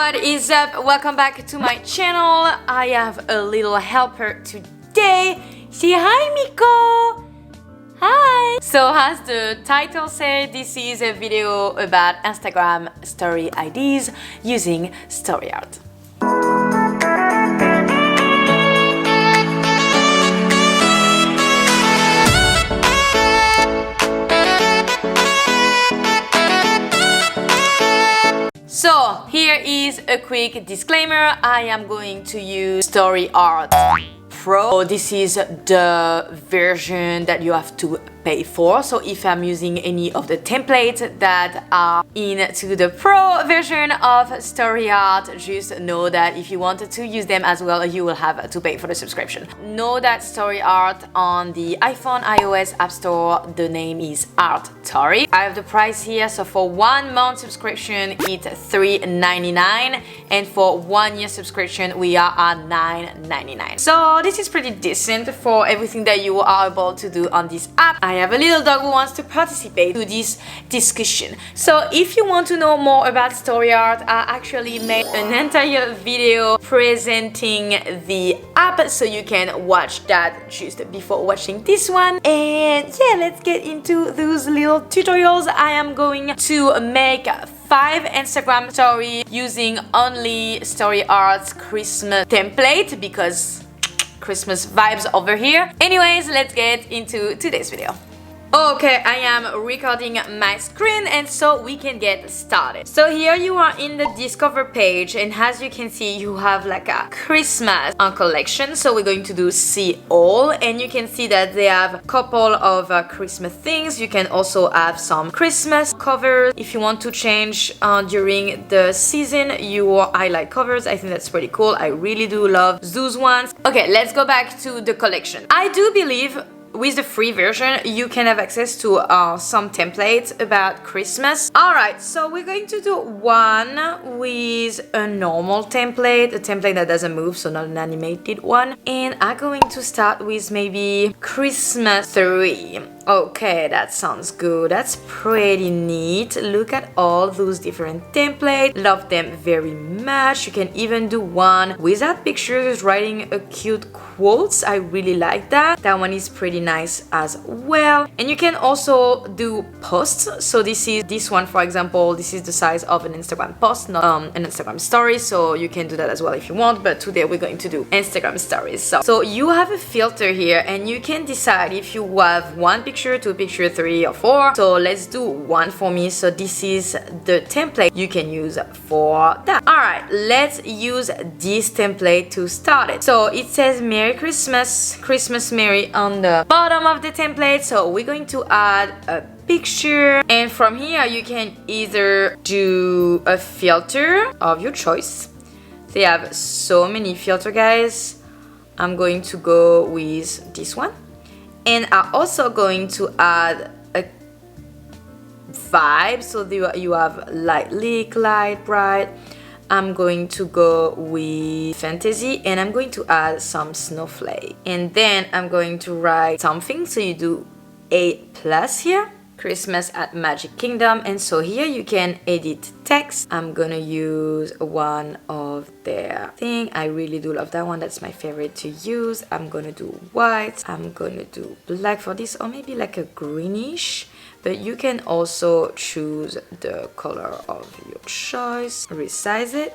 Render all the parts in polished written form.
What is up? Welcome back to my channel. I have a little helper today. Say hi, Miko. Hi. So as the title said, this is a video about Instagram story IDs using STORYART. So here is a quick disclaimer. I am going to use STORYART Pro. This is the version that you have to pay for. So if I'm using any of the templates that are into the Pro version of STORYART, just know that if you wanted to use them as well, you will have to pay for the subscription. Know that STORYART on the iPhone, iOS App Store, the name is ArtStory. I have the price here. So for 1 month subscription, it's $3.99, and for 1 year subscription, we are at $9.99. So this is pretty decent for everything that you are able to do on this app. I have a little dog who wants to participate to this discussion. So if you want to know more about STORYART, I actually made an entire video presenting the app, so you can watch that just before watching this one. And yeah, let's get into those little tutorials. I am going to make 5 Instagram stories using only STORYART's Christmas template because Christmas vibes over here. Anyways, let's get into today's video. Okay, I am recording my screen, and so we can get started. So here you are in the Discover page, and as you can see, you have like a Christmas collection. So we're going to do see all, and you can see that they have a couple of Christmas things. You can also have some Christmas covers. If you want to change during the season your highlight covers, I think that's pretty cool. I really do love those ones. Okay, let's go back to the collection. I do believe with the free version, you can have access to some templates about Christmas. Alright, so we're going to do one with a normal template, a template that doesn't move, so not an animated one. And I'm going to start with maybe Christmas tree. Okay, that sounds good. That's pretty neat. Look at all those different templates. Love them very much. You can even do one without pictures, writing a cute quotes. I really like that. That one is pretty nice as well. And you can also do posts. So this one, for example, this is the size of an Instagram post, not an Instagram story. So you can do that as well if you want. But today we're going to do Instagram stories. So you have a filter here, and you can decide if you have one picture, 2 picture, 3 or 4. So let's do one for me. So this is the template you can use for that. All right, let's use this template to start it. So it says Merry Christmas, Christmas Merry on the bottom of the template. So we're going to add a picture, and from here you can either do a filter of your choice. They have so many filters, guys. I'm going to go with this one. And I'm also going to add a vibe. So you have light leak, light bright. I'm going to go with fantasy, and I'm going to add some snowflake. And then I'm going to write something. So you do A+ here. Christmas at Magic Kingdom. And so here you can edit text. I'm gonna use one of their thing. I really do love that one. That's my favorite to use. I'm gonna do white. I'm gonna do black for this, or maybe like a greenish. But you can also choose the color of your choice. Resize it.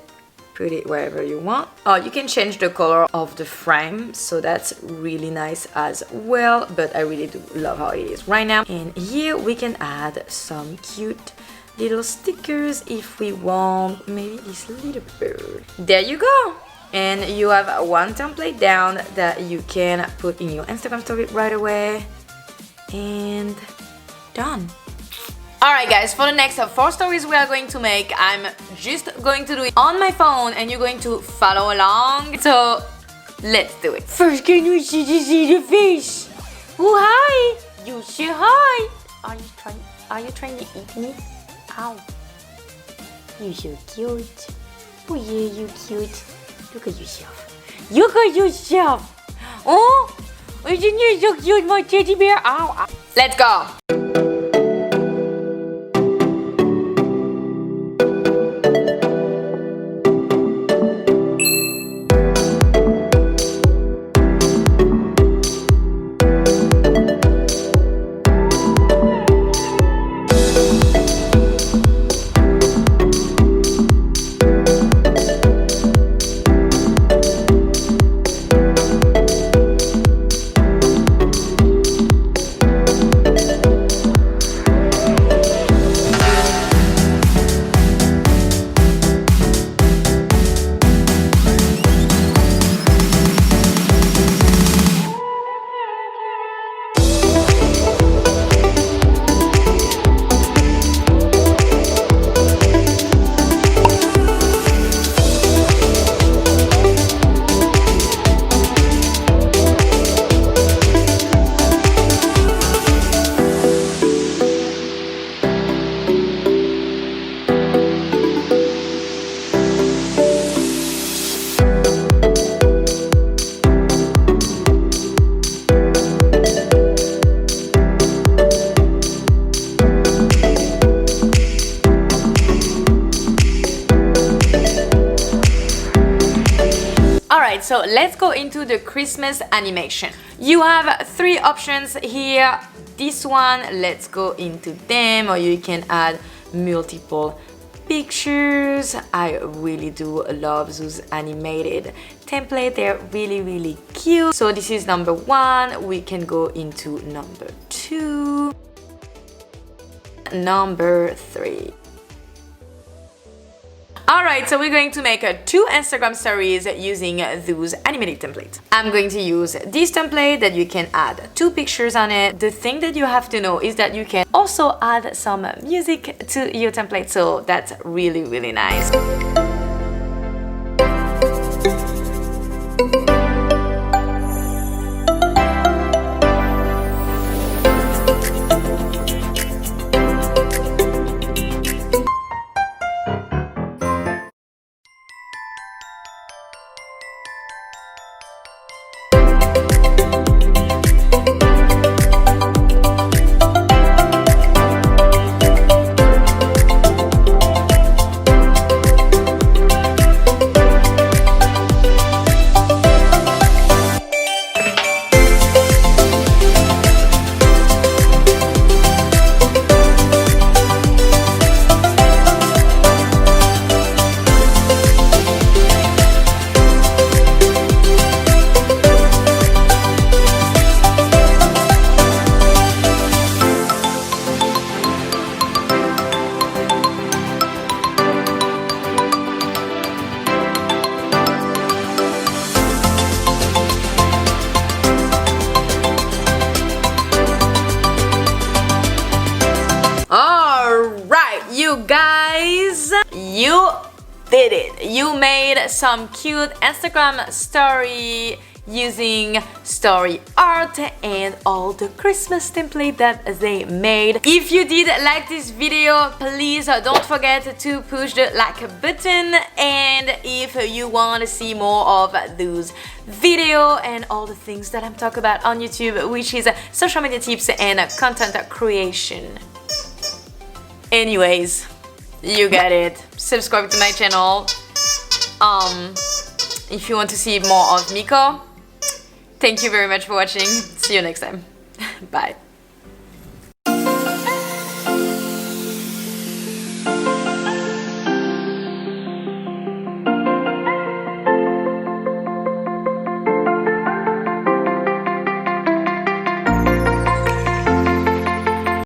Put it wherever you want. You can change the color of the frame, so that's really nice as well, but I really do love how it is right now. And here we can add some cute little stickers if we want. Maybe this little bird. There you go. And you have one template down that you can put in your Instagram story right away. And done. Alright guys, for the next 4 stories we are going to make, I'm just going to do it on my phone, and you're going to follow along. So let's do it. First, can you see the fish? Oh, hi! You say hi! Are you trying to eat me? Ow. You're so cute. Oh yeah, you cute. Look at yourself. Look at yourself! Oh! Isn't you so cute, my teddy bear? Ow! Let's go! Alright, so let's go into the Christmas animation. You have 3 options here. This one, let's go into them, or you can add multiple pictures. I really do love those animated templates. They're really cute. So this is number 1. We can go into number 2, number 3. Alright, so we're going to make 2 Instagram stories using those animated templates. I'm going to use this template that you can add 2 pictures on it. The thing that you have to know is that you can also add some music to your template, so that's really nice. You guys, you did it. You made some cute Instagram story using STORYART and all the Christmas template that they made. If you did like this video, please don't forget to push the like button, and if you want to see more of those video and all the things that I'm talking about on YouTube, which is social media tips and content creation. Anyways, you get it. Subscribe to my channel. If you want to see more of Miko. Thank you very much for watching. See you next time. Bye.